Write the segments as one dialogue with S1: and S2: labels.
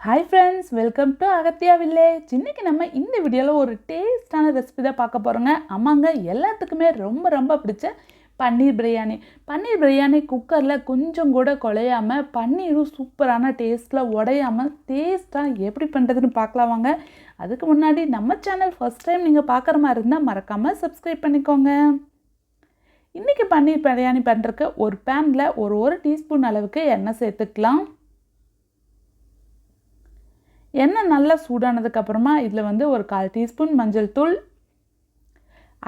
S1: Hi friends, welcome to Agathiya village. இன்றைக்கி நம்ம இந்த வீடியோவில் ஒரு டேஸ்டான ரெசிபி தான் பார்க்க போகிறோங்க. ஆமாங்க, எல்லாத்துக்குமே ரொம்ப ரொம்ப பிடிச்ச பன்னீர் பிரியாணி. பன்னீர் பிரியாணி குக்கரில் கொஞ்சம் கூட குழையாமல், பன்னீரும் சூப்பரான டேஸ்ட்டில் உடையாமல் டேஸ்ட்டாக எப்படி பண்ணுறதுன்னு பார்க்கலாம் வாங்க. அதுக்கு முன்னாடி நம்ம சேனல் ஃபர்ஸ்ட் டைம் நீங்கள் பார்க்குற மாதிரி இருந்தால் மறக்காமல் சப்ஸ்கிரைப் பண்ணிக்கோங்க. இன்றைக்கி பன்னீர் பிரியாணி பண்ணுறதுக்கு ஒரு பேனில் ஒரு டீஸ்பூன் அளவுக்கு எண்ணெய் சேர்த்துக்கலாம். எண்ணெய் நல்லா சூடானதுக்கப்புறமா இதில் ஒரு 1/4 டீஸ்பூன் மஞ்சள் தூள்,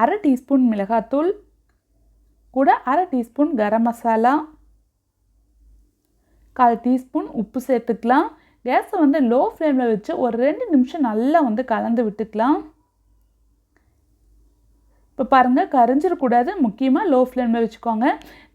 S1: 1/2 டீஸ்பூன் மிளகாத்தூள், கூட 1/2 டீஸ்பூன் கரம் மசாலா, 1/4 டீஸ்பூன் உப்பு சேர்த்துக்கலாம். கேஸை லோ ஃப்ளேமில் வச்சு ஒரு 2 நிமிஷம் நல்லா கலந்து விட்டுக்கலாம். இப்போ பாருங்கள், கரைஞ்சிடக்கூடாது, முக்கியமாக லோ ஃப்ளேமில் வச்சுக்கோங்க.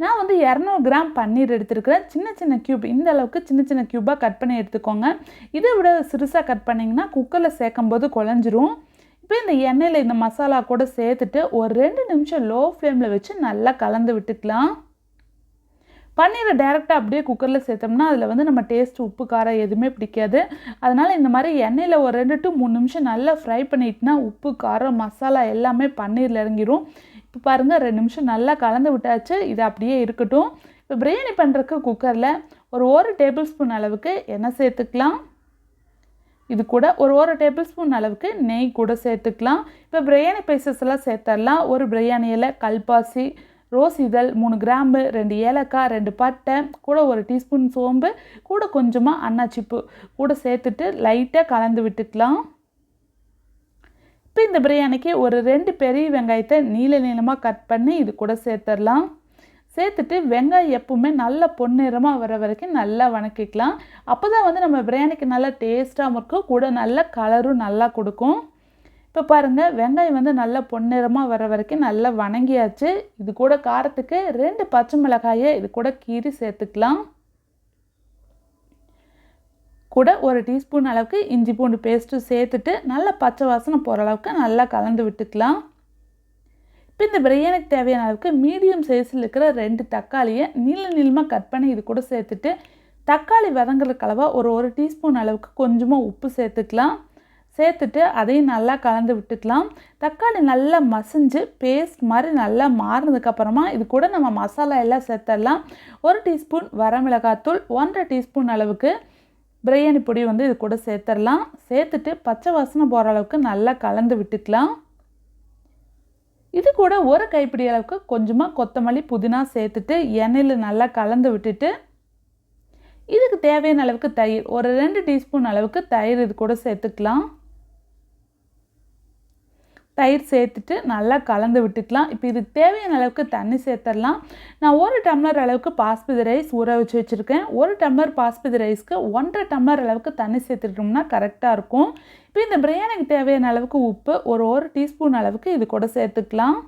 S1: நான் 200 கிராம் பன்னீர் எடுத்துருக்கிறேன். சின்ன சின்ன க்யூப், இந்த அளவுக்கு சின்ன சின்ன க்யூப்பாக கட் பண்ணி எடுத்துக்கோங்க. இதை விட சிறுசாக கட் பண்ணிங்கன்னா குக்கரில் சேர்க்கும் போது குழஞ்சிரும். இப்போ இந்த எண்ணெயில் இந்த மசாலா கூட சேர்த்துட்டு ஒரு 2 நிமிஷம் லோ ஃப்ளேமில் வச்சு நல்லா கலந்து விட்டுக்கலாம். பன்னீரை டைரெக்டாக அப்படியே குக்கரில் சேர்த்தோம்னா அதில் நம்ம டேஸ்ட் உப்பு காரம் எதுவுமே பிடிக்காது. அதனால் இந்த மாதிரி எண்ணெயில் ஒரு 2 to 3 நிமிஷம் நல்லா ஃப்ரை பண்ணிட்டுனா உப்பு காரம் மசாலா எல்லாமே பன்னீரில் இறங்கிடும். இப்போ பாருங்கள், 2 நிமிஷம் நல்லா கலந்து விட்டாச்சு. இது அப்படியே இருக்கட்டும். இப்போ பிரியாணி பண்ணுறதுக்கு குக்கரில் ஒரு டேபிள் ஸ்பூன் அளவுக்கு எண்ணெய் சேர்த்துக்கலாம். இது கூட ஒரு டேபிள் ஸ்பூன் அளவுக்கு நெய் கூட சேர்த்துக்கலாம். இப்போ பிரியாணி பைசஸ் எல்லாம் சேர்த்துடலாம். ஒரு பிரியாணி இலை, கல்பாசி, ரோஸ் இதழ், 3 கிராம்பு, 2 ஏலக்காய், 2 பட்டை, கூட 1 டீஸ்பூன் சோம்பு, கூட கொஞ்சமாக அன்னாச்சிப்பூ கூட சேர்த்துட்டு லைட்டாக கலந்து விட்டுக்கலாம். இப்போ இந்த பிரியாணிக்கு ஒரு 2 பெரிய வெங்காயத்தை நீளமாக கட் பண்ணி இது கூட சேர்த்துடலாம். சேர்த்துட்டு வெங்காயம் எப்பவுமே நல்ல பொன்னிறமாக வர வரைக்கும் நல்லா வணக்கிக்கலாம். அப்போ தான் நம்ம பிரியாணிக்கு நல்லா டேஸ்ட்டாகவும் இருக்கும், கூட நல்ல கலரும் நல்லா கொடுக்கும். இப்போ பாருங்கள், வெங்காயம் நல்லா பொன்னிறமாக வர வரைக்கும் நல்லா வணங்கியாச்சு. இது கூட காரத்துக்கு 2 பச்சை மிளகாயை இது கூட கீறி சேர்த்துக்கலாம். கூட 1 டீஸ்பூன் அளவுக்கு இஞ்சி பூண்டு பேஸ்ட்டு சேர்த்துட்டு நல்லா பச்சை வாசனை போகிற அளவுக்கு நல்லா கலந்து விட்டுக்கலாம். இப்போ இந்த பிரியாணிக்கு தேவையான அளவுக்கு மீடியம் சைஸில் இருக்கிற 2 தக்காளியை நீளமாக கட் பண்ணி இது கூட சேர்த்துட்டு தக்காளி வதங்குறதுக்கு அளவாக ஒரு டீஸ்பூன் அளவுக்கு கொஞ்சமாக உப்பு சேர்த்துக்கலாம். சேர்த்துட்டு அதையும் நல்லா கலந்து விட்டுக்கலாம். தக்காளி நல்லா மசிஞ்சு பேஸ்ட் மாதிரி நல்லா மாறினதுக்கப்புறமா இது கூட நம்ம மசாலா எல்லாம் சேர்த்துடலாம். 1 டீஸ்பூன் வரமிளகாத்தூள், 1/2 டீஸ்பூன் அளவுக்கு பிரியாணி பொடி இது கூட சேர்த்துடலாம். சேர்த்துட்டு பச்சை வாசனை போகிற அளவுக்கு நல்லா கலந்து விட்டுக்கலாம். இது கூட ஒரு கைப்பிடி அளவுக்கு கொஞ்சமாக கொத்தமல்லி, புதினா சேர்த்துட்டு எண்ணெயில் நல்லா கலந்து விட்டுட்டு இதுக்கு தேவையான அளவுக்கு தயிர், ஒரு 2 டீஸ்பூன் அளவுக்கு தயிர் இது கூட சேர்த்துக்கலாம். தயிர் சேர்த்துட்டு நல்லா கலந்து விட்டுக்கலாம். இப்போ இதுக்கு தேவையான அளவுக்கு தண்ணி சேர்த்துடலாம். நான் 1 டம்ளர் அளவுக்கு பாஸ்மதி ரைஸ் ஊற வச்சு வச்சுருக்கேன். 1 டம்ளர் பாஸ்மதி ரைஸ்க்கு 1.5 டம்ளர் அளவுக்கு தண்ணி சேர்த்துட்டோம்னா கரெக்டாக இருக்கும். இப்போ இந்த பிரியாணிக்கு தேவையான அளவுக்கு உப்பு ஒரு டீஸ்பூன் அளவுக்கு இது கூட சேர்த்துக்கலாம்.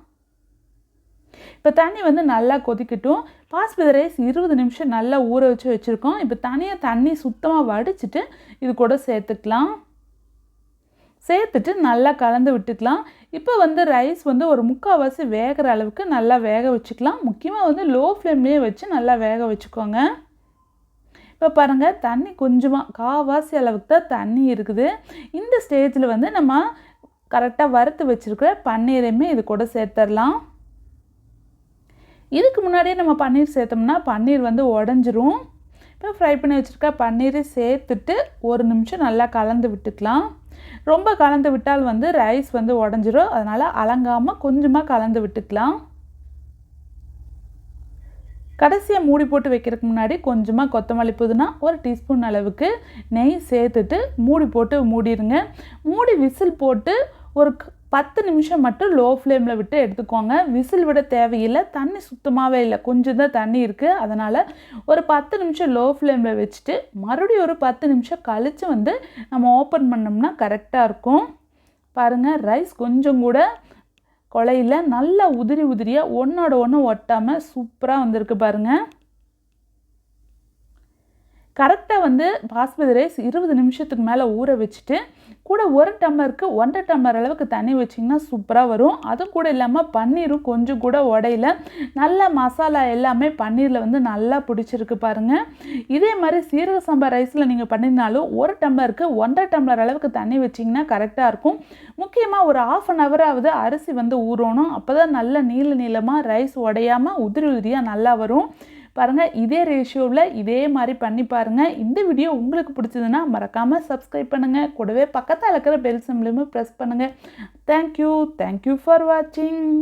S1: இப்போ தண்ணி நல்லா கொதிக்கட்டும். பாஸ்மதி ரைஸ் 20 நிமிஷம் நல்லா ஊற வச்சு வச்சுருக்கோம். இப்போ தனியாக தண்ணி சுத்தமாக வடிச்சிட்டு இது கூட சேர்த்துக்கலாம். சேர்த்துட்டு நல்லா கலந்து விட்டுக்கலாம். இப்போ ரைஸ் ஒரு முக்கால்வாசி வேகிற அளவுக்கு நல்லா வேக வச்சுக்கலாம். முக்கியமாக லோ ஃப்ளேம்லேயே வச்சு நல்லா வேக வச்சுக்கோங்க. இப்போ பாருங்கள், தண்ணி கொஞ்சமாக கால்வாசி அளவுக்கு தான் தண்ணி இருக்குது. இந்த ஸ்டேஜில் நம்ம கரெக்டாக வறுத்து வச்சுருக்கிற பன்னீரையுமே இது கூட சேர்த்துடலாம். இதுக்கு முன்னாடியே நம்ம பன்னீர் சேர்த்தோம்னா பன்னீர் உடஞ்சிரும். இப்போ ஃப்ரை பண்ணி வச்சுருக்க பன்னீரை சேர்த்துட்டு 1 நிமிஷம் நல்லா கலந்து விட்டுக்கலாம். ரொம்ப கலந்து விட்டால் ரைஸ் உடஞ்சிரும். அதனால் அலங்காமல் கொஞ்சமாக கலந்து விட்டுக்கலாம். கடைசியாக மூடி போட்டு வைக்கிறதுக்கு முன்னாடி கொஞ்சமாக கொத்தமல்லி, புதினா, 1 டீஸ்பூன் அளவுக்கு நெய் சேர்த்துட்டு மூடி போட்டு மூடிடுங்க. மூடி விசில் போட்டு ஒரு 10 நிமிஷம் மட்டும் லோ ஃப்ளேமில் விட்டு எடுத்துக்கோங்க. விசில் விட தேவையில்லை, தண்ணி சுத்தமாகவே இல்லை, கொஞ்சம் தான் தண்ணி இருக்குது. அதனால் ஒரு 10 நிமிஷம் லோ ஃப்ளேமில் வச்சுட்டு மறுபடியும் ஒரு 10 நிமிஷம் கழித்து நம்ம ஓப்பன் பண்ணோம்னா கரெக்டாக இருக்கும். பாருங்கள், ரைஸ் கொஞ்சம் கூட குழையில, நல்லா உதிரி உதிரியாக ஒன்றோட ஒன்று ஒட்டாமல் சூப்பராக வந்திருக்கு பாருங்கள். கரெக்டாக வந்து பாஸ்மதி ரைஸ் 20 நிமிஷத்துக்கு மேலே ஊற வச்சுட்டு கூட 1 டம்ளருக்கு 1.5 டம்ளர் அளவுக்கு தண்ணி வச்சிங்கன்னா சூப்பராக வரும். அதுவும் கூட இல்லாமல் பன்னீரும் கொஞ்சம் கூட உடையில நல்லா மசாலா எல்லாமே பன்னீரில் வந்து நல்லா பிடிச்சிருக்கு பாருங்கள். இதே மாதிரி சீரக சம்பா ரைஸில் நீங்கள் பண்ணினாலும் 1 டம்ளருக்கு 1.5 டம்ளர் அளவுக்கு தண்ணி வச்சிங்கன்னா கரெக்டாக இருக்கும். முக்கியமாக ஒரு 1/2 ஹவராவது அரிசி வந்து ஊறணும். அப்போ தான் நல்ல நீளமாக ரைஸ் உடையாமல் உதிரி உதிரியாக நல்லா வரும். பாருங்கள், இதே ரேஷியோவில் இதே மாதிரி பண்ணி பாருங்கள். இந்த வீடியோ உங்களுக்கு பிடிச்சதுன்னா மறக்காமல் சப்ஸ்கிரைப் பண்ணுங்கள். கூடவே பக்கத்தில் இருக்கிற பெல் சிம்பலையும் ப்ரெஸ் பண்ணுங்கள். தேங்க்யூ ஃபார் வாட்சிங்.